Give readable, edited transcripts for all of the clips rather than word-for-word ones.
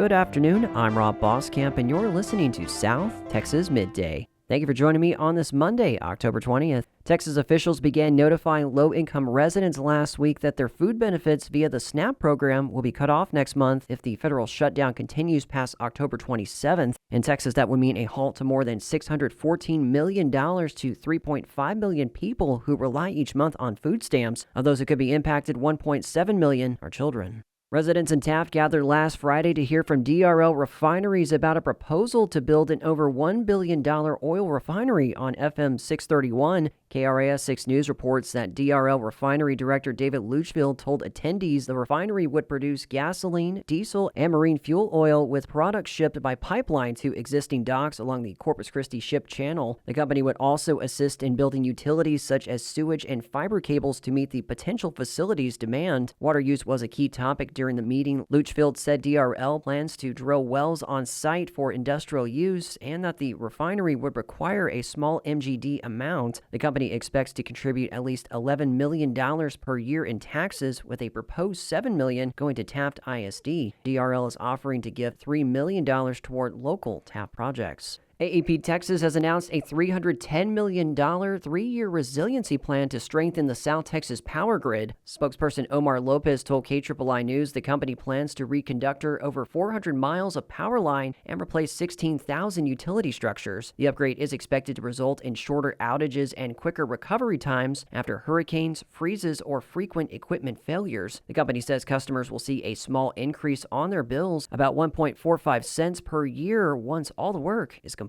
Good afternoon, I'm Rob Boskamp, and you're listening to South Texas Midday. Thank you for joining me on this Monday, October 20th. Texas officials began notifying low-income residents last week that their food benefits via the SNAP program will be cut off next month if the federal shutdown continues past October 27th. In Texas, that would mean a halt to more than $614 million to 3.5 million people who rely each month on food stamps. Of those who could be impacted, 1.7 million are children. Residents in Taft gathered last Friday to hear from DRL Refineries about a proposal to build an over $1 billion oil refinery on FM 631. KRAS 6 News reports that DRL Refinery Director David Luchfield told attendees the refinery would produce gasoline, diesel, and marine fuel oil with products shipped by pipeline to existing docks along the Corpus Christi ship channel. The company would also assist in building utilities such as sewage and fiber cables to meet the potential facility's demand. Water use was a key topic during the meeting. Luchfield said DRL plans to drill wells on site for industrial use and that the refinery would require a small MGD amount. The company expects to contribute at least $11 million per year in taxes, with a proposed $7 million going to Taft ISD. DRL is offering to give $3 million toward local Taft projects. AEP Texas has announced a $310 million three-year resiliency plan to strengthen the South Texas power grid. Spokesperson Omar Lopez told KRRI News the company plans to reconductor over 400 miles of power line and replace 16,000 utility structures. The upgrade is expected to result in shorter outages and quicker recovery times after hurricanes, freezes, or frequent equipment failures. The company says customers will see a small increase on their bills, about 1.45 cents per year, once all the work is complete.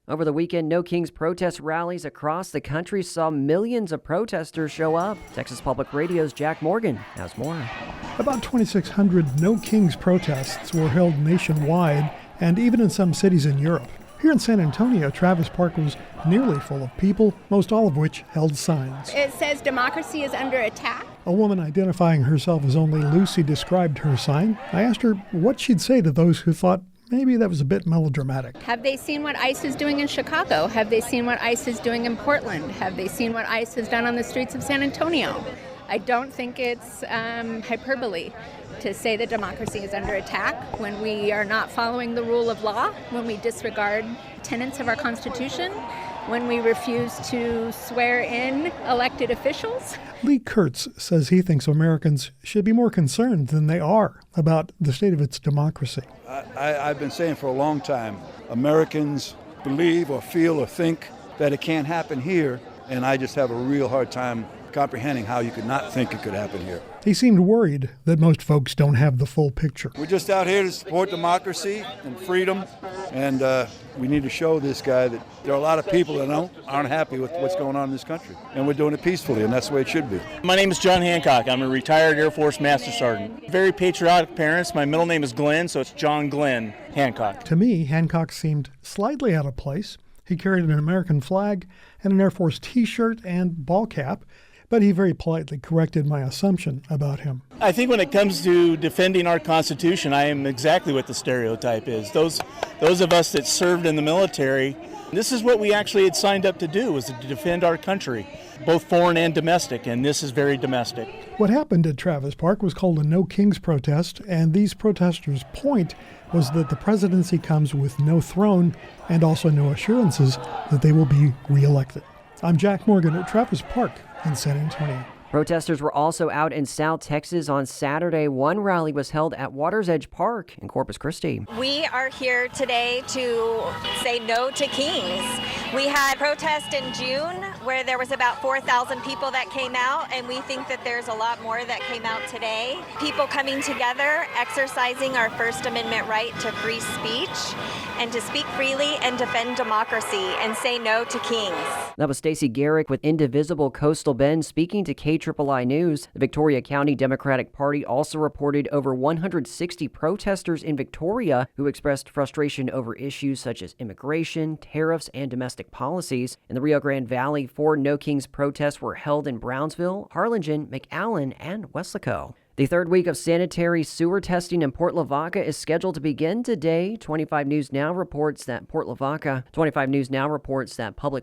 Over the weekend, No Kings protest rallies across the country saw millions of protesters show up. Texas Public Radio's Jack Morgan has more. About 2,600 No Kings protests were held nationwide and even in some cities in Europe. Here in San Antonio, Travis Park was nearly full of people, most all of which held signs. It says democracy is under attack. A woman identifying herself as only Lucy described her sign. I asked her what she'd say to those who thought maybe that was a bit melodramatic. Have they seen what ICE is doing in Chicago? Have they seen what ICE is doing in Portland? Have they seen what ICE has done on the streets of San Antonio? I don't think it's hyperbole to say that democracy is under attack when we are not following the rule of law, when we disregard tenets of our Constitution, when we refuse to swear in elected officials. Lee Kurtz says he thinks Americans should be more concerned than they are about the state of its democracy. I've been saying for a long time, Americans believe or feel or think that it can't happen here, and I just have a real hard time comprehending how you could not think it could happen here. He seemed worried that most folks don't have the full picture. We're just out here to support democracy and freedom, and we need to show this guy that there are a lot of people that aren't happy with what's going on in this country, and we're doing it peacefully, and that's the way it should be. My name is John Hancock. I'm a retired Air Force Master Sergeant. Very patriotic parents. My middle name is Glenn, so it's John Glenn Hancock. To me, Hancock seemed slightly out of place. He carried an American flag and an Air Force T-shirt and ball cap, but he very politely corrected my assumption about him. I think when it comes to defending our Constitution, I am exactly what the stereotype is. Those of us that served in the military, this is what we actually had signed up to do, was to defend our country, both foreign and domestic, and this is very domestic. What happened at Travis Park was called a No Kings protest, and these protesters' point was that the presidency comes with no throne and also no assurances that they will be reelected. I'm Jack Morgan at Travis Park in San Antonio. Protesters were also out in South Texas on Saturday. One rally was held at Water's Edge Park in Corpus Christi. We are here today to say no to Kings. We had protest in June where there was about 4,000 people that came out, and we think that there's a lot more that came out today. People coming together, exercising our First Amendment right to free speech and to speak freely and defend democracy and say no to Kings. That was Stacey Garrick with Indivisible Coastal Bend speaking to KRRI News. The Victoria County Democratic Party also reported over 160 protesters in Victoria who expressed frustration over issues such as immigration, tariffs, and domestic policies. In the Rio Grande Valley, 4 No Kings protests were held in Brownsville, Harlingen, McAllen, and Weslaco. The third week of sanitary sewer testing in Port Lavaca is scheduled to begin today. 25 News Now reports that Public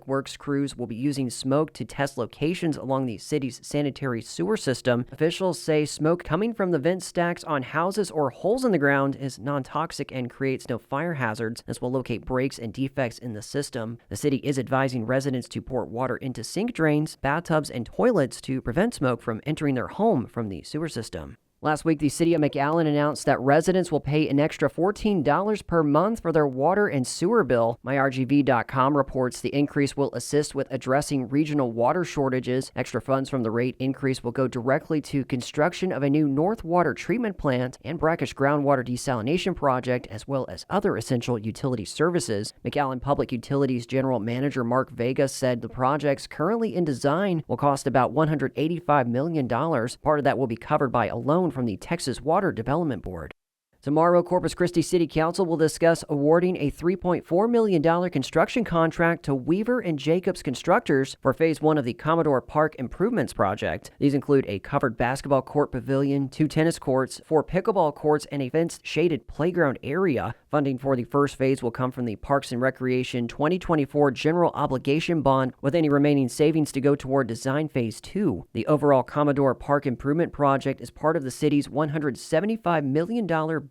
Works crews will be using smoke to test locations along the city's sanitary sewer system. Officials say smoke coming from the vent stacks on houses or holes in the ground is non-toxic and creates no fire hazards. This will locate breaks and defects in the system. The city is advising residents to pour water into sink drains, bathtubs, and toilets to prevent smoke from entering their home from the sewer system. Last week, the city of McAllen announced that residents will pay an extra $14 per month for their water and sewer bill. MyRGV.com reports the increase will assist with addressing regional water shortages. Extra funds from the rate increase will go directly to construction of a new North Water treatment plant and brackish groundwater desalination project, as well as other essential utility services. McAllen Public Utilities General Manager Mark Vega said the projects currently in design will cost about $185 million. Part of that will be covered by a loan from the Texas Water Development Board. Tomorrow, Corpus Christi City Council will discuss awarding a $3.4 million construction contract to Weaver and Jacobs Constructors for Phase 1 of the Commodore Park Improvements Project. These include a covered basketball court pavilion, 2 tennis courts, 4 pickleball courts, and a fenced-shaded playground area. Funding for the first phase will come from the Parks and Recreation 2024 General Obligation Bond, with any remaining savings to go toward Design Phase 2. The overall Commodore Park Improvement Project is part of the city's $175 million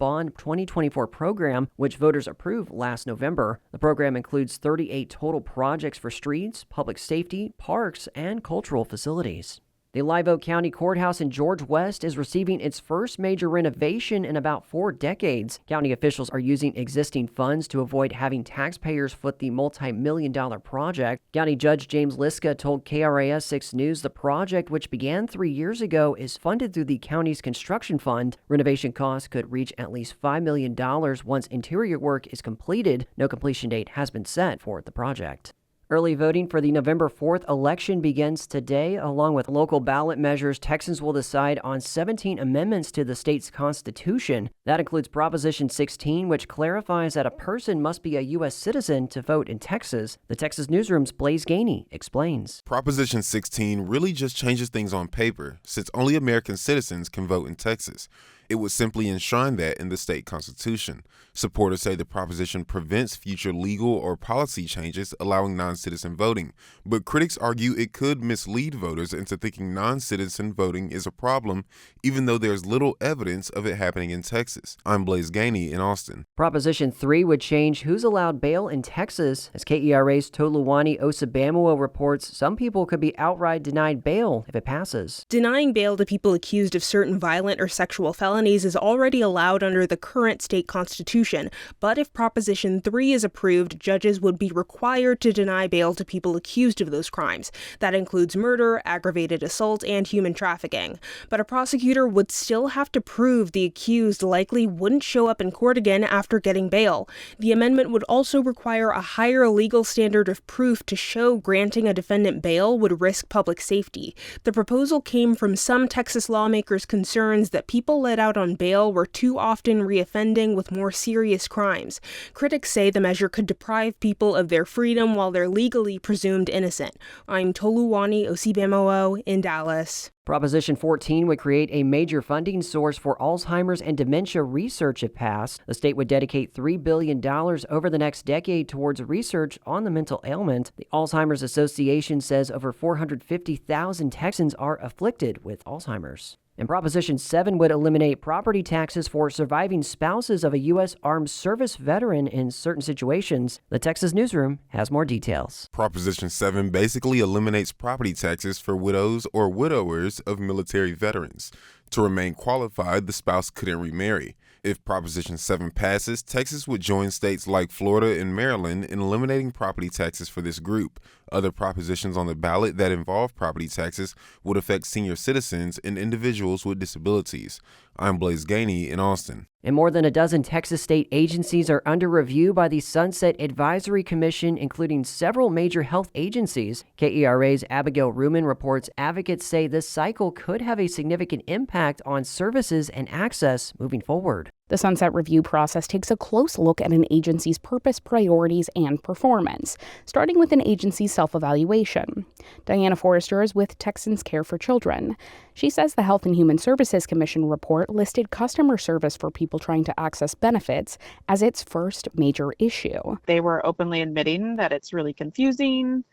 Bond 2024 program, which voters approved last November. The program includes 38 total projects for streets, public safety, parks, and cultural facilities. The Oak County Courthouse in George West is receiving its first major renovation in about 4 decades. County officials are using existing funds to avoid having taxpayers foot the multi-million-dollar project. County Judge James Liska told KRAS 6 News the project, which began 3 years ago, is funded through the county's construction fund. Renovation costs could reach at least $5 million once interior work is completed. No completion date has been set for the project. Early voting for the November 4th election begins today. Along with local ballot measures, Texans will decide on 17 amendments to the state's constitution. That includes Proposition 16, which clarifies that a person must be a U.S. citizen to vote in Texas. The Texas Newsroom's Blaze Gainey explains. Proposition 16 really just changes things on paper, since only American citizens can vote in Texas. It would simply enshrine that in the state constitution. Supporters say the proposition prevents future legal or policy changes allowing non-citizen voting, but critics argue it could mislead voters into thinking non-citizen voting is a problem, even though there's little evidence of it happening in Texas. I'm Blaze Gainey in Austin. Proposition 3 would change who's allowed bail in Texas. As KERA's Toluwani Osabamuwa reports, some people could be outright denied bail if it passes. Denying bail to people accused of certain violent or sexual felonies is already allowed under the current state constitution, but if Proposition 3 is approved, judges would be required to deny bail to people accused of those crimes. That includes murder, aggravated assault, and human trafficking. But a prosecutor would still have to prove the accused likely wouldn't show up in court again after getting bail. The amendment would also require a higher legal standard of proof to show granting a defendant bail would risk public safety. The proposal came from some Texas lawmakers' concerns that people let out on bail were too often reoffending with more serious crimes. Critics say the measure could deprive people of their freedom while they're legally presumed innocent. I'm Toluwani Osabamuwa in Dallas. Proposition 14 would create a major funding source for Alzheimer's and dementia research if passed. The state would dedicate $3 billion over the next decade towards research on the mental ailment. The Alzheimer's Association says over 450,000 Texans are afflicted with Alzheimer's. And Proposition 7 would eliminate property taxes for surviving spouses of a U.S. Armed Service veteran in certain situations. The Texas Newsroom has more details. Proposition 7 basically eliminates property taxes for widows or widowers of military veterans. To remain qualified, the spouse couldn't remarry. If Proposition 7 passes, Texas would join states like Florida and Maryland in eliminating property taxes for this group. Other propositions on the ballot that involve property taxes would affect senior citizens and individuals with disabilities. I'm Blaze Gainey in Austin. And more than a dozen Texas state agencies are under review by the Sunset Advisory Commission, including several major health agencies. KERA's Abigail Ruman reports advocates say this cycle could have a significant impact on services and access moving forward. The Sunset Review process takes a close look at an agency's purpose, priorities, and performance, starting with an agency's self-evaluation. Diana Forrester is with Texans Care for Children. She says the Health and Human Services Commission report listed customer service for people trying to access benefits as its first major issue. They were openly admitting that it's really confusing,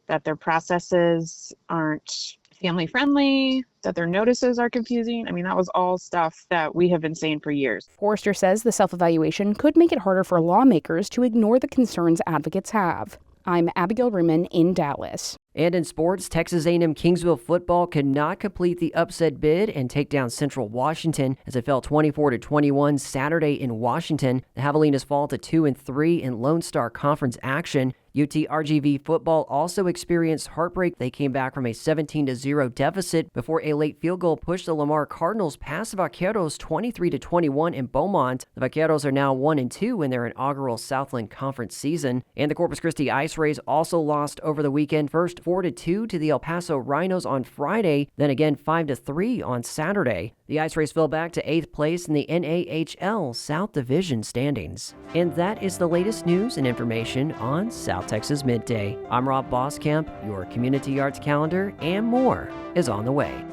that their processes aren't family friendly, that their notices are confusing. I mean, that was all stuff that we have been saying for years. Forrester says the self-evaluation could make it harder for lawmakers to ignore the concerns advocates have. I'm Abigail Ruman in Dallas. And in sports, Texas A&M Kingsville football could not complete the upset bid and take down Central Washington as it fell 24-21 Saturday in Washington. The Javelinas fall to 2-3 in Lone Star Conference action. UT RGV football also experienced heartbreak. They came back from a 17-0 deficit before a late field goal pushed the Lamar Cardinals past the Vaqueros 23-21 in Beaumont. The Vaqueros are now 1-2 in their inaugural Southland Conference season. And the Corpus Christi Ice Rays also lost over the weekend. First 4-2 to the El Paso Rhinos on Friday, then again 5-3 on Saturday. The Ice Rays fell back to 8th place in the NAHL South Division standings. And that is the latest news and information on South Texas Midday. I'm Rob Boskamp. Your community arts calendar and more is on the way.